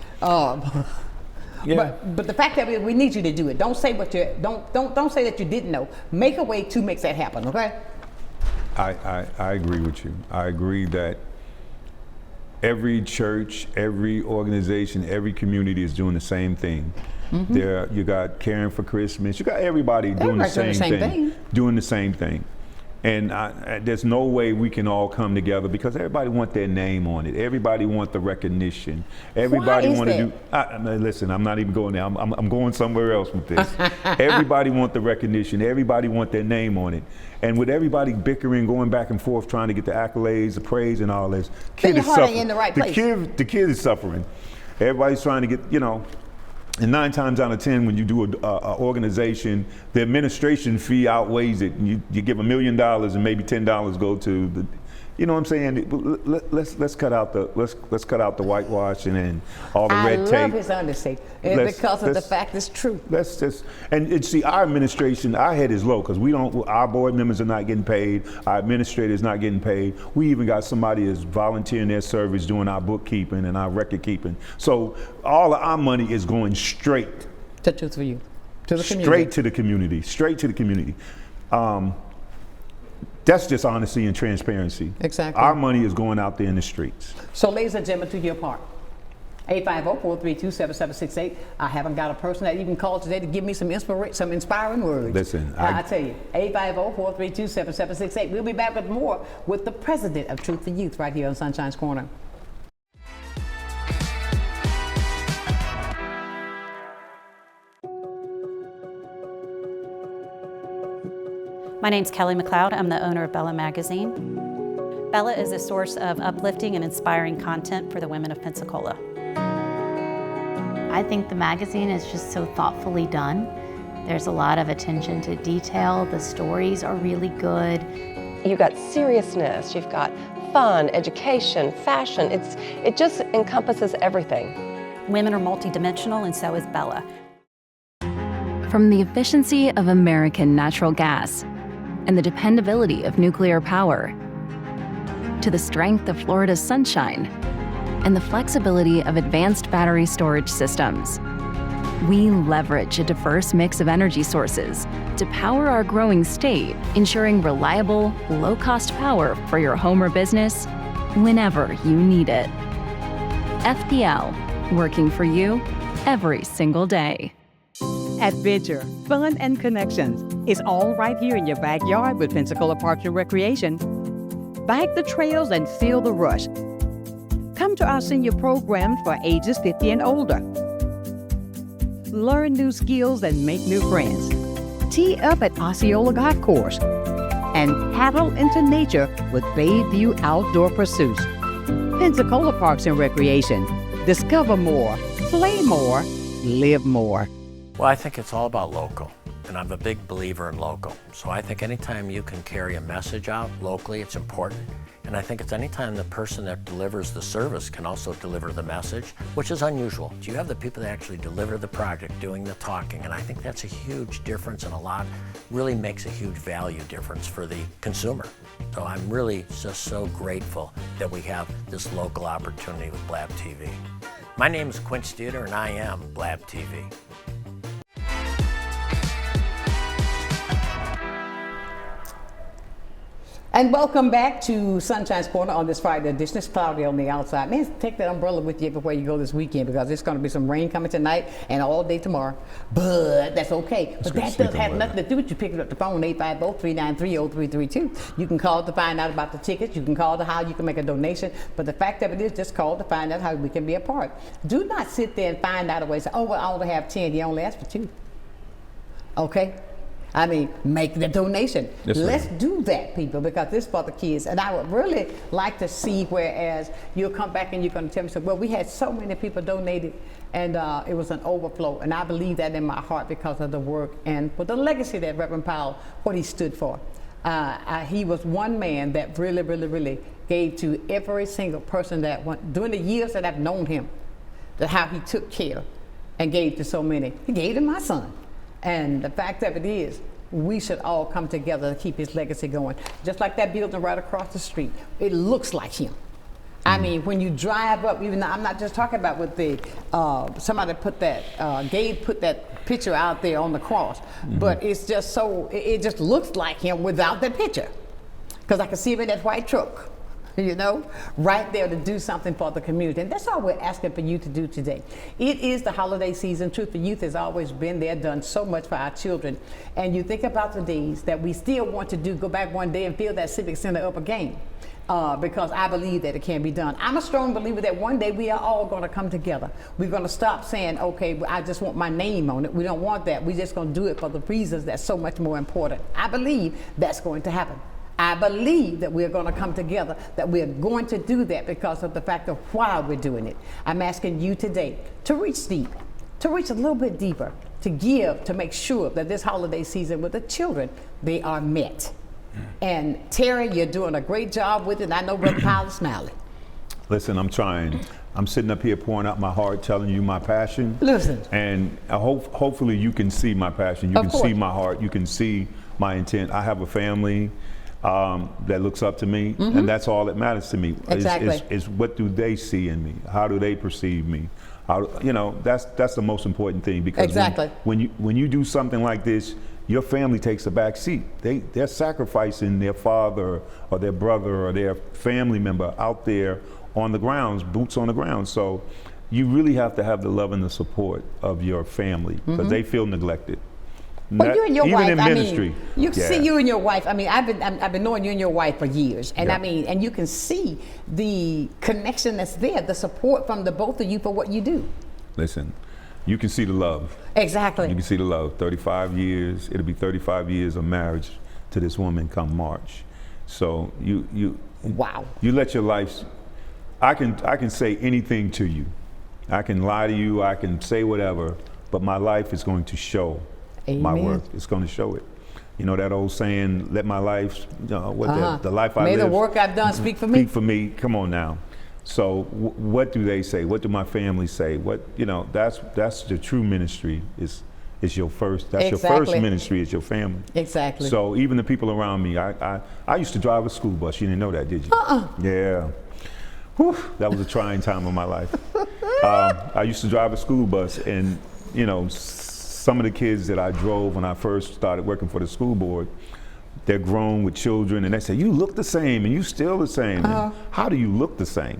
Yeah. But the fact that we need you to do it. Don't say don't say that you didn't know. Make a way to make that happen, okay? I agree with you. I agree that every church, every organization, every community is doing the same thing. You got Caring for Christmas. You got everybody doing the same thing. Doing the same thing. And there's no way we can all come together because everybody want their name on it. Everybody want the recognition. Everybody want to do. Listen, I'm not even going there. I'm going somewhere else with this. Everybody want the recognition. Everybody want their name on it. And with everybody bickering, going back and forth, trying to get the accolades, the praise, and all this, kid is suffering. In the right place. The kid is suffering. Everybody's trying to get, And 9 times out of 10, when you do an organization, the administration fee outweighs it. You give $1 million and maybe $10 go to the, you know what I'm saying? Let's cut out the the whitewashing and all the red tape. I love his honesty because of the fact it's true. Let's just and see our administration. Our head is low because we don't. Our board members are not getting paid. Our administrators not getting paid. We even got somebody that's volunteering their service doing our bookkeeping and our record keeping. So all of our money is going straight to Truth for You, to the community. Straight to the community. Straight to the community. That's just honesty and transparency. Exactly. Our money is going out there in the streets. So ladies and gentlemen, do your part. 850-432-7768. I haven't got a person that even called today to give me some inspiring words. Listen, I tell you, 850-432-7768. We'll be back with more with the president of Truth for Youth right here on Sunshine's Corner. My name's Kelly McLeod. I'm the owner of Bella Magazine. Bella is a source of uplifting and inspiring content for the women of Pensacola. I think the magazine is just so thoughtfully done. There's a lot of attention to detail. The stories are really good. You've got seriousness, you've got fun, education, fashion. It just encompasses everything. Women are multidimensional, and so is Bella. From the efficiency of American natural gas and the dependability of nuclear power, to the strength of Florida's sunshine and the flexibility of advanced battery storage systems, we leverage a diverse mix of energy sources to power our growing state, ensuring reliable, low-cost power for your home or business whenever you need it. FPL, working for you every single day. Adventure, fun, and connections is all right here in your backyard with Pensacola Parks and Recreation. Bike the trails and feel the rush. Come to our senior program for ages 50 and older. Learn new skills and make new friends. Tee up at Osceola Golf Course and paddle into nature with Bayview Outdoor Pursuits. Pensacola Parks and Recreation. Discover more, play more, live more. Well, I think it's all about local, and I'm a big believer in local. So I think anytime you can carry a message out locally, it's important. And I think it's anytime the person that delivers the service can also deliver the message, which is unusual. You have the people that actually deliver the project doing the talking, and I think that's a huge difference, and really makes a huge value difference for the consumer. So I'm really just so grateful that we have this local opportunity with Blab TV. My name is Quint Studer, and I am Blab TV. And welcome back to Sunshine's Corner on this Friday edition. It's cloudy on the outside. Man, take that umbrella with you everywhere you go this weekend, because there's going to be some rain coming tonight and all day tomorrow. But that's okay. But that doesn't have nothing to do with you picking up the phone, 850-393-0332. You can call to find out about the tickets. You can call to how you can make a donation. But the fact of it is, just call to find out how we can be a part. Do not sit there and find out a way and say, oh, well, I only have 10. You only asked for 2. Okay? I mean, make the donation. Yes, Let's do that, people, because this is for the kids. And I would really like to see, whereas you'll come back and you're going to tell me, so, well, we had so many people donated, and it was an overflow. And I believe that in my heart because of the work and for the legacy that Reverend Powell, what he stood for. He was one man that really, really, really gave to every single person that went, during the years that I've known him, that how he took care and gave to so many. He gave to my son. And the fact of it is, we should all come together to keep his legacy going. Just like that building right across the street. It looks like him. I mean, when you drive up, even though I'm not just talking about with the, somebody put that, Gabe put that picture out there on the cross, but it's just so, it just looks like him without that picture. Because I can see him in that white truck. You know, right there to do something for the community. And that's all we're asking for you to do today. It is the holiday season. Truth for Youth has always been there, done so much for our children. And you think about the days that we still want to do, go back one day and fill that Civic Center up again. Because I believe that it can be done. I'm a strong believer that one day we are all going to come together. We're going to stop saying, okay, I just want my name on it. We don't want that. We're just going to do it for the reasons that's so much more important. I believe that's going to happen. I believe that we're going to come together, that we're going to do that because of the fact of why we're doing it. I'm asking you today to reach deep, to reach a little bit deeper, to give, to make sure that this holiday season with the children, they are met. And Terry, you're doing a great job with it. I know Brother Powell is smiling. Listen, I'm trying. I'm sitting up here pouring out my heart, telling you my passion. Listen. And hopefully you can see my passion. You can see my heart. You can see my intent. I have a family that looks up to me, and that's all that matters to me. Exactly. Is what do they see in me? How do they perceive me? How, you know, that's the most important thing, because when you do something like this, your family takes a back seat. They're sacrificing their father or their brother or their family member out there on the grounds, boots on the ground. So you really have to have the love and the support of your family, because they feel neglected. Well, you and your even wife, in ministry. I mean, you see you and your wife. I mean, I've been knowing you and your wife for years, and I mean, and you can see the connection that's there, the support from the both of you for what you do. Listen, you can see the love. Exactly. You can see the love. 35 years. It'll be 35 years of marriage to this woman come March. So you wow. You let your life. I can say anything to you. I can lie to you. I can say whatever, but my life is going to show. Amen. My work is going to show it. You know that old saying, let my life, the life I live. May the work I've done speak for me. Speak for me. Come on now. So what do they say? What do my family say? What, you know, that's the true ministry is your first, that's your first ministry is your family. Exactly. So even the people around me, I used to drive a school bus. You didn't know that, did you? Yeah. Whew, that was a trying time of my life. I used to drive a school bus, and, you know, some of the kids that I drove when I first started working for the school board, they're grown with children, and they say, you look the same, and you still the same. And how do you look the same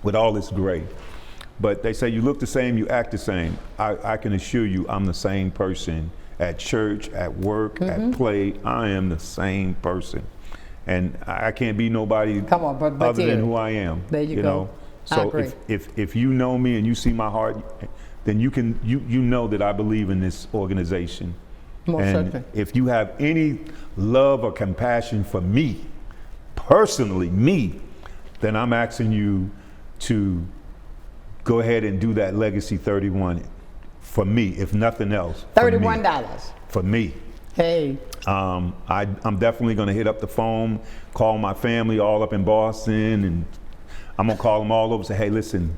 with all this gray? But they say you look the same, you act the same. I can assure you I'm the same person at church, at work, at play. I am the same person. And I can't be nobody other than who I am. There you go. Know? So if you know me and you see my heart, then you know that I believe in this organization. Most and certainly. if you have any love or compassion for me, personally, me, then I'm asking you to go ahead and do that Legacy 31 for me, if nothing else. $31. For me. Hey. I'm definitely going to hit up the phone, call my family all up in Boston, and I'm going to call them all over and say, hey, listen,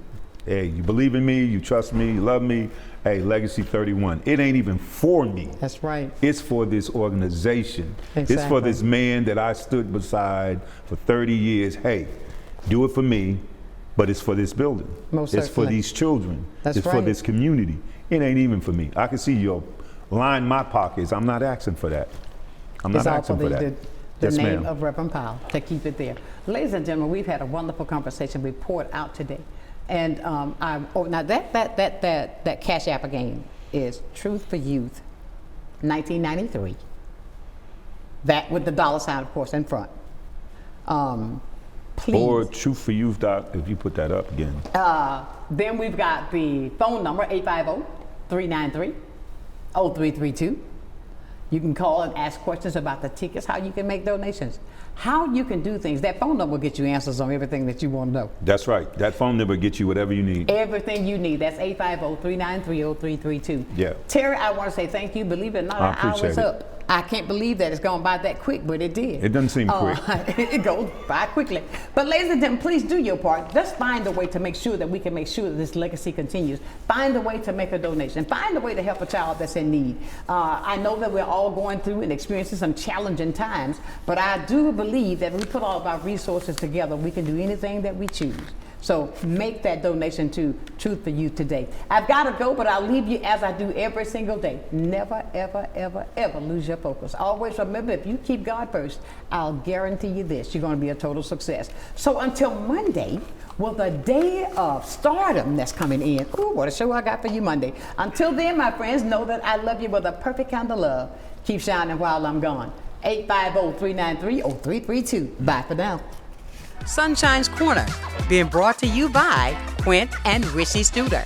hey, you believe in me, you trust me, you love me. Hey, Legacy 31. It ain't even for me. That's right. It's for this organization. Exactly. It's for this man that I stood beside for 30 years. Hey, do it for me, but it's for this building. Most it's for certainly. these children. That's it's right. for this community. It ain't even for me. I can see you line my pockets. I'm not asking for that. I'm not asking for that. The Yes, name ma'am. of Reverend Powell, to keep it there. Ladies and gentlemen, we've had a wonderful conversation. We poured out today. And now that Cash App again is Truth for Youth 1993. That with the $, of course, in front. Please. Or Truth for Youth, Doc, if you put that up again. Then we've got the phone number, 850-393-0332. You can call and ask questions about the tickets, how you can make donations, how you can do things. That phone number will get you answers on everything that you want to know. That's right. That phone number gets you whatever you need. Everything you need. That's 850-393-0332. Yeah. Terry, I want to say thank you. Believe it or not, I our hour appreciate is it. up. I can't believe that it's gone by that quick, but it did. It doesn't seem quick. It goes by quickly. But ladies and gentlemen, please do your part. Just find a way to make sure that we can make sure that this legacy continues. Find a way to make a donation. Find a way to help a child that's in need. I know that we're all going through and experiencing some challenging times, but I do believe that if we put all of our resources together, we can do anything that we choose. So make that donation to Truth for Youth today. I've got to go, but I'll leave you as I do every single day. Never, ever, ever, ever lose your focus. Always remember, if you keep God first, I'll guarantee you this, you're going to be a total success. So until Monday, well, the day of stardom that's coming in. Ooh, what a show I got for you Monday. Until then, my friends, know that I love you with a perfect kind of love. Keep shining while I'm gone. 850-393-0332. Bye for now. Sunshine's Corner, being brought to you by Quint and Richie Studer.